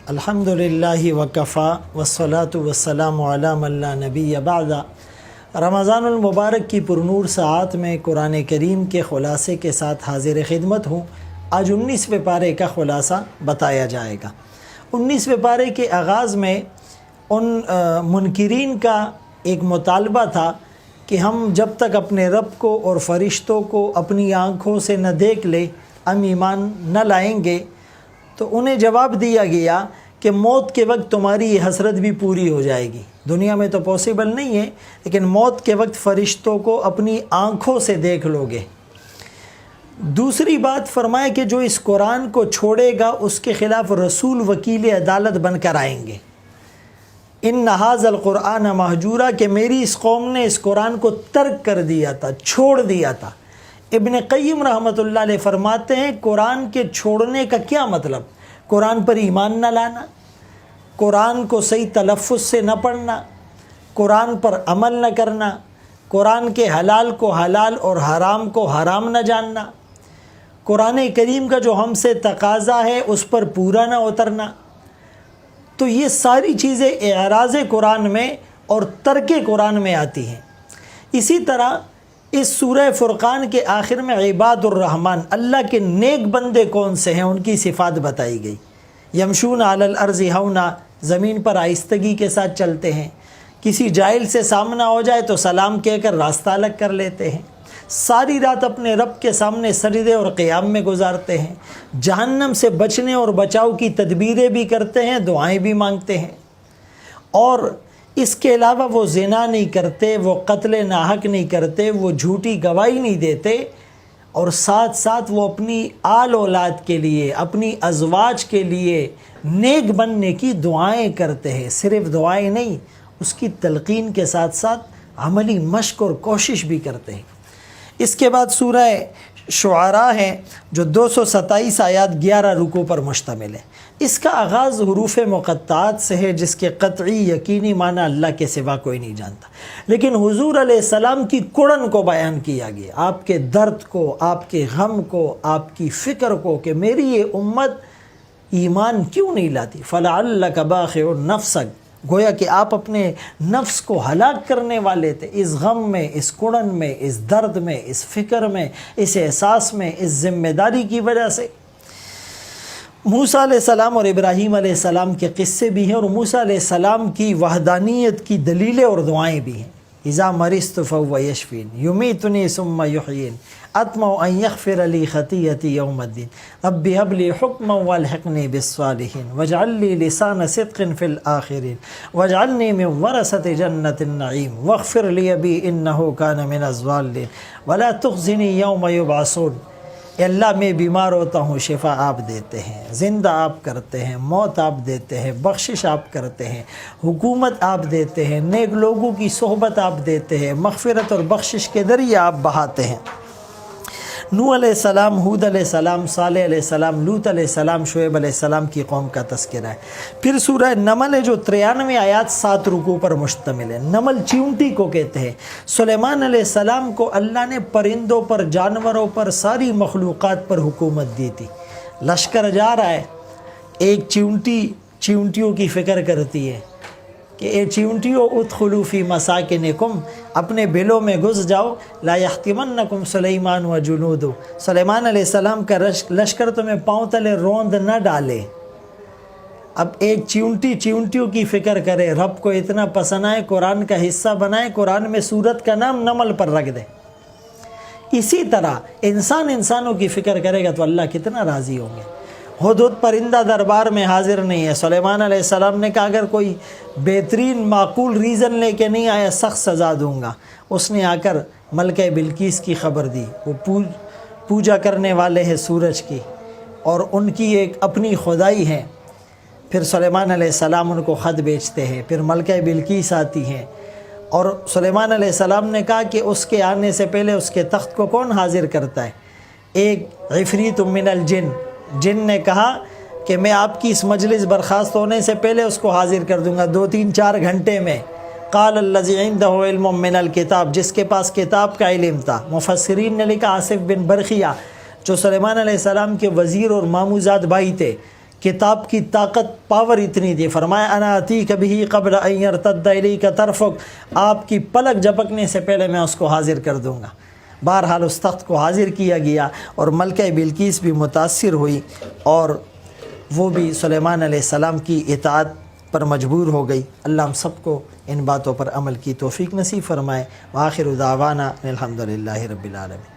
الحمدللہ وکفا والصلاة والسلام علی من لا نبی بعد۔ رمضان المبارک کی پرنور ساعات میں قرآن کریم کے خلاصے کے ساتھ حاضر خدمت ہوں۔ آج 19ویں پارے کا خلاصہ بتایا جائے گا۔ 19ویں پارے کے آغاز میں ان منکرین کا ایک مطالبہ تھا کہ ہم جب تک اپنے رب کو اور فرشتوں کو اپنی آنکھوں سے نہ دیکھ لیں ہم ایمان نہ لائیں گے۔ تو انہیں جواب دیا گیا کہ موت کے وقت تمہاری یہ حسرت بھی پوری ہو جائے گی۔ دنیا میں تو پاسبل نہیں ہے، لیکن موت کے وقت فرشتوں کو اپنی آنکھوں سے دیکھ لو گے۔ دوسری بات فرمایا کہ جو اس قرآن کو چھوڑے گا اس کے خلاف رسول وکیل عدالت بن کر آئیں گے۔ ان ھذا القرآن مہجورا، کہ میری اس قوم نے اس قرآن کو ترک کر دیا تھا، چھوڑ دیا تھا۔ ابن قیم رحمۃ اللہ علیہ فرماتے ہیں قرآن کے چھوڑنے کا کیا مطلب؟ قرآن پر ایمان نہ لانا، قرآن کو صحیح تلفظ سے نہ پڑھنا، قرآن پر عمل نہ کرنا، قرآن کے حلال کو حلال اور حرام کو حرام نہ جاننا، قرآن کریم کا جو ہم سے تقاضا ہے اس پر پورا نہ اترنا۔ تو یہ ساری چیزیں اعراض قرآن میں اور ترک قرآن میں آتی ہیں۔ اسی طرح اس سورہ فرقان کے آخر میں عباد الرحمن، اللہ کے نیک بندے کون سے ہیں، ان کی صفات بتائی گئی۔ یمشون علی الارض ہونا، زمین پر آہستگی کے ساتھ چلتے ہیں، کسی جاہل سے سامنا ہو جائے تو سلام کہہ کر راستہ الگ کر لیتے ہیں، ساری رات اپنے رب کے سامنے سجدے اور قیام میں گزارتے ہیں، جہنم سے بچنے اور بچاؤ کی تدبیریں بھی کرتے ہیں، دعائیں بھی مانگتے ہیں، اور اس کے علاوہ وہ زنا نہیں کرتے، وہ قتل ناحق نہیں کرتے، وہ جھوٹی گواہی نہیں دیتے، اور ساتھ ساتھ وہ اپنی آل اولاد کے لیے، اپنی ازواج کے لیے نیک بننے کی دعائیں کرتے ہیں۔ صرف دعائیں نہیں، اس کی تلقین کے ساتھ ساتھ عملی مشق اور کوشش بھی کرتے ہیں۔ اس کے بعد سورہ شعراء ہے جو 227 آیات 11 رکوع پر مشتمل ہے۔ اس کا آغاز حروف مقطعات سے ہے جس کے قطعی یقینی معنی اللہ کے سوا کوئی نہیں جانتا، لیکن حضور علیہ السلام کی کڑن کو بیان کیا گیا، آپ کے درد کو، آپ کے غم کو، آپ کی فکر کو کہ میری یہ امت ایمان کیوں نہیں لاتی۔ فَلَعَلَّكَ بَاخِعٌ نَفْسَكَ، گویا کہ آپ اپنے نفس کو ہلاک کرنے والے تھے اس غم میں، اس کڑن میں، اس درد میں، اس فکر میں، اس احساس میں، اس ذمہ داری کی وجہ سے۔ موسیٰ علیہ السلام اور ابراہیم علیہ السلام کے قصے بھی ہیں، اور موسیٰ علیہ السلام کی وحدانیت کی دلیلیں اور دعائیں بھی ہیں۔ اذا مرضت فهو یشفین، یمیتنی ثم یحیین، اطمع ان یغفر لی خطیئتی یوم الدین، رب هب لی حکما والحقنی بالصالحین واجعل لی لسان صدق فی الآخرین واجعلنی من ورثة جنة النعیم واغفر لی ابی انه کان من الضالین ولا تخزنی یوم یبعثون۔ اے اللہ میں بیمار ہوتا ہوں، شفا آپ دیتے ہیں، زندہ آپ کرتے ہیں، موت آپ دیتے ہیں، بخشش آپ کرتے ہیں، حکومت آپ دیتے ہیں، نیک لوگوں کی صحبت آپ دیتے ہیں، مغفرت اور بخشش کے ذریعے آپ بہاتے ہیں۔ نوح علیہ السلام، ہود علیہ السلام، صالح علیہ السلام، لوط علیہ السلام، شعیب علیہ السلام کی قوم کا تذکرہ ہے۔ پھر سورہ نمل ہے جو 93 آیات 7 رکوع پر مشتمل ہے۔ نمل چیونٹی کو کہتے ہیں۔ سلیمان علیہ السلام کو اللہ نے پرندوں پر، جانوروں پر، ساری مخلوقات پر حکومت دی تھی۔ لشکر جا رہا ہے، ایک چیونٹی چیونٹیوں کی فکر کرتی ہے کہ اے چیونٹیوں ادخلوا فی مساکنکم، اپنے بلوں میں گھس جاؤ، لا یحطمنکم سلیمان و جنود، سلیمان علیہ السلام کا لشکر تمہیں پاؤں تلے روند نہ ڈالے۔ اب ایک چیونٹی چیونٹیوں کی فکر کرے، رب کو اتنا پسند آئے قرآن کا حصہ بنائے، قرآن میں سورت کا نام نمل پر رکھ دے۔ اسی طرح انسان انسانوں کی فکر کرے گا تو اللہ کتنا راضی ہوں گے۔ ہدہد پرندہ دربار میں حاضر نہیں ہے، سلیمان علیہ السلام نے کہا اگر کوئی بہترین معقول ریزن لے کے نہیں آیا سخت سزا دوں گا۔ اس نے آ کر ملکہ بلقیس کی خبر دی، وہ پوجا کرنے والے ہیں سورج کی، اور ان کی ایک اپنی خدائی ہے۔ پھر سلیمان علیہ السلام ان کو خط بیچتے ہیں، پھر ملکہ بلقیس آتی ہیں، اور سلیمان علیہ السلام نے کہا کہ اس کے آنے سے پہلے اس کے تخت کو کون حاضر کرتا ہے؟ ایک عفریت من الجن، جن نے کہا کہ میں آپ کی اس مجلس برخاست ہونے سے پہلے اس کو حاضر کر دوں گا 2-3-4 گھنٹے میں۔ قال الذی عنده علم من الکتاب، جس کے پاس کتاب کا علم تھا۔ مفسرین نے لکھا آصف بن برخیہ جو سلیمان علیہ السلام کے وزیر اور ماموزاد بھائی تھے، کتاب کی طاقت پاور اتنی تھی، فرمایا انا اتیک بہ قبل ان یرتد الیک طرفک، آپ کی پلک جھپکنے سے پہلے میں اس کو حاضر کر دوں گا۔ بہرحال اس تخت کو حاضر کیا گیا اور ملکہ بلقیس بھی متاثر ہوئی اور وہ بھی سلیمان علیہ السلام کی اطاعت پر مجبور ہو گئی۔ اللہ ہم سب کو ان باتوں پر عمل کی توفیق نصیب فرمائے۔ وآخر دعوانا الحمدللہ رب العالمین۔